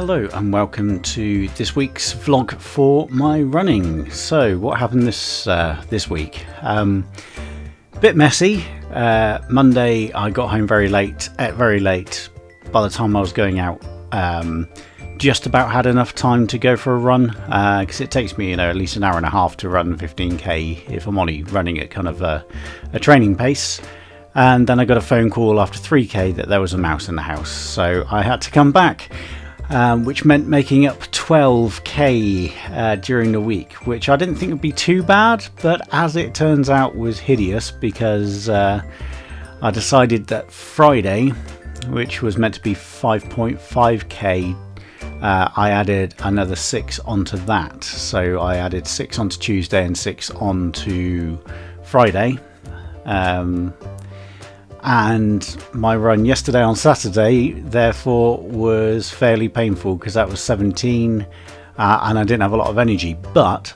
Hello and welcome to this week's vlog for my running. So what happened this week? Bit messy. Monday I got home very late, ate very late. By the time I was going out, just about had enough time to go for a run, because it takes me at least an hour and a half to run 15k if I'm only running at kind of a training pace. And then I got a phone call after 3k that there was a mouse in the house, so I had to come back. Which meant making up 12k during the week, which I didn't think would be too bad, but as it turns out was hideous, because I decided that Friday, which was meant to be 5.5k, I added another 6 onto that. So I added 6 onto Tuesday and 6 onto Friday. And my run yesterday on Saturday therefore was fairly painful, because that was 17 and I didn't have a lot of energy, but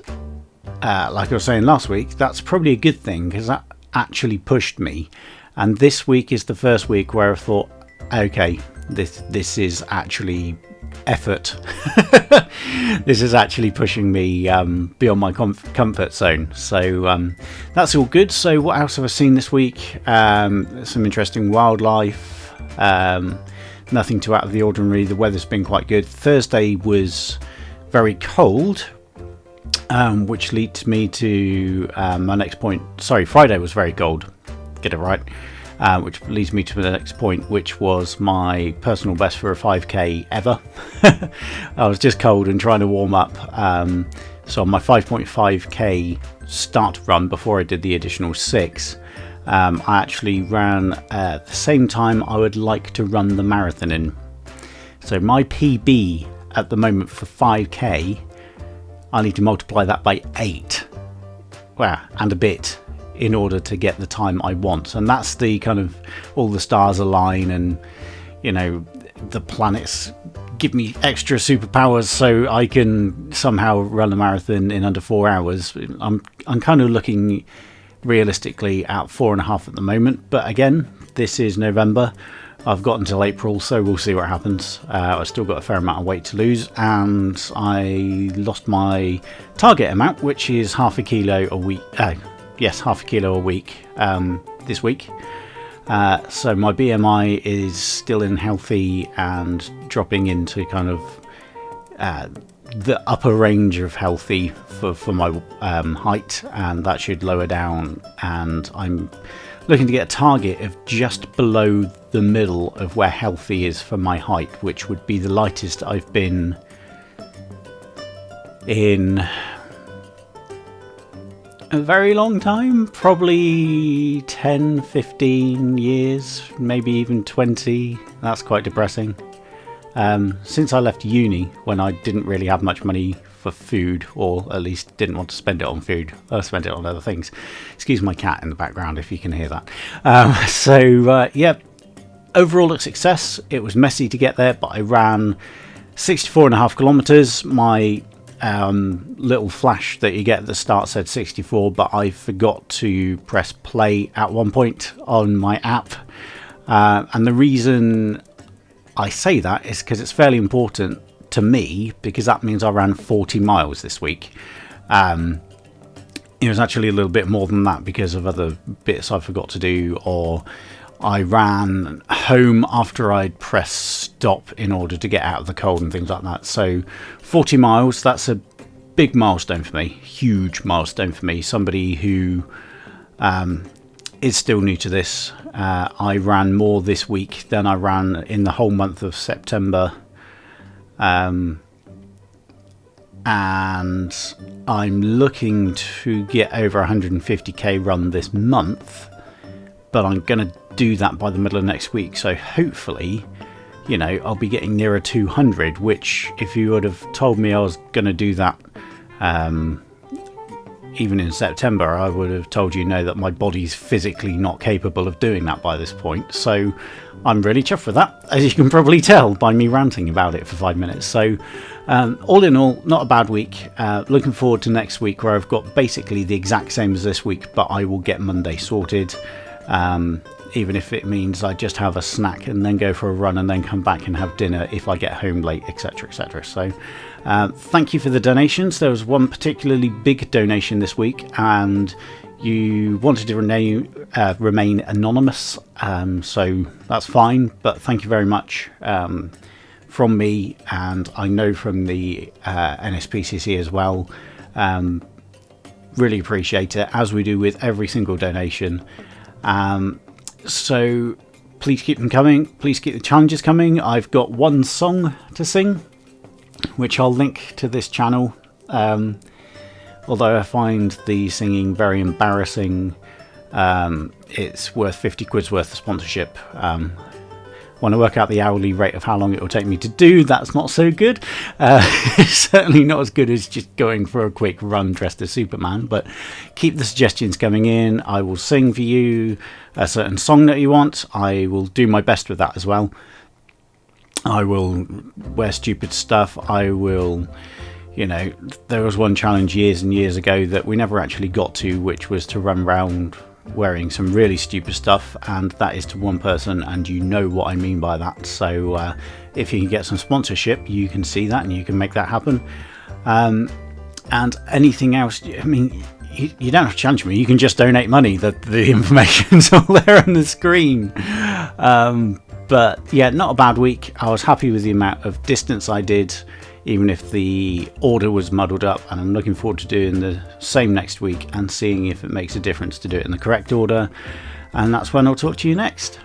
like I was saying last week, that's probably a good thing, because that actually pushed me. And this week is the first week where I thought, okay, this is actually effort. This is actually pushing me beyond my comfort zone, so that's all good. So what else have I seen this week? Some interesting wildlife, nothing too out of the ordinary. The weather's been quite good. Thursday was very cold, which leads me to my next point. Sorry, Friday was very cold, get it right. Which leads me to the next point, which was my personal best for a 5k ever. I was just cold and trying to warm up. So on my 5.5k start run, before I did the additional 6, I actually ran at the same time I would like to run the marathon in. So my PB at the moment for 5k, I need to multiply that by 8. Well, and a bit, in order to get the time I want. And that's the kind of, all the stars align, and the planets give me extra superpowers so I can somehow run a marathon in under 4 hours. I'm kind of looking realistically at 4.5 at the moment, but again, this is November. I've got until April, so we'll see what happens. I've still got a fair amount of weight to lose, and I lost my target amount, which is half a kilo a week. Yes, half a kilo a week this week. So my BMI is still in healthy and dropping into kind of the upper range of healthy for my height, and that should lower down. And I'm looking to get a target of just below the middle of where healthy is for my height, which would be the lightest I've been in a very long time, probably 10, 15 years, maybe even 20. That's quite depressing. Since I left uni, when I didn't really have much money for food, or at least didn't want to spend it on food, I spent it on other things. Excuse my cat in the background if you can hear that. Yeah, overall a success. It was messy to get there, but I ran 64.5 kilometers. My little flash that you get at the start said 64, but I forgot to press play at one point on my app, and the reason I say that is because it's fairly important to me, because that means I ran 40 miles this week. It was actually a little bit more than that because of other bits I forgot to do, or I ran home after I'd pressed stop in order to get out of the cold and things like that. So 40 miles, that's a big milestone for me, huge milestone for me. Somebody who is still new to this. I ran more this week than I ran in the whole month of September. And I'm looking to get over 150k run this month, but I'm going to do that by the middle of next week. So hopefully, I'll be getting nearer 200, which if you would have told me I was going to do that even in September, I would have told you that my body's physically not capable of doing that by this point. So I'm really chuffed with that, as you can probably tell by me ranting about it for 5 minutes. So all in all, not a bad week. Looking forward to next week, where I've got basically the exact same as this week, but I will get Monday sorted. even if it means I just have a snack and then go for a run and then come back and have dinner if I get home late, etc, etc. So thank you for the donations. There was one particularly big donation this week, and you wanted to remain anonymous, so that's fine, but thank you very much from me, and I know from the NSPCC as well. Really appreciate it, as we do with every single donation. So please keep them coming, please keep the challenges coming. I've got one song to sing, which I'll link to this channel, although I find the singing very embarrassing. It's worth 50 quid's worth of sponsorship. When I work out the hourly rate of how long it will take me to do, that's not so good. It's certainly not as good as just going for a quick run dressed as Superman, but keep the suggestions coming in. I will sing for you a certain song that you want. I will do my best with that as well. I will wear stupid stuff. I will, you know, there was one challenge years and years ago that we never actually got to, which was to run around wearing some really stupid stuff, and that is to one person, and you know what I mean by that. So if you can get some sponsorship, you can see that and you can make that happen. And anything else, I mean, you don't have to challenge me, you can just donate money. The information's all there on the screen. But yeah, not a bad week. I was happy with the amount of distance I did, even if the order was muddled up, and I'm looking forward to doing the same next week and seeing if it makes a difference to do it in the correct order. And that's when I'll talk to you next.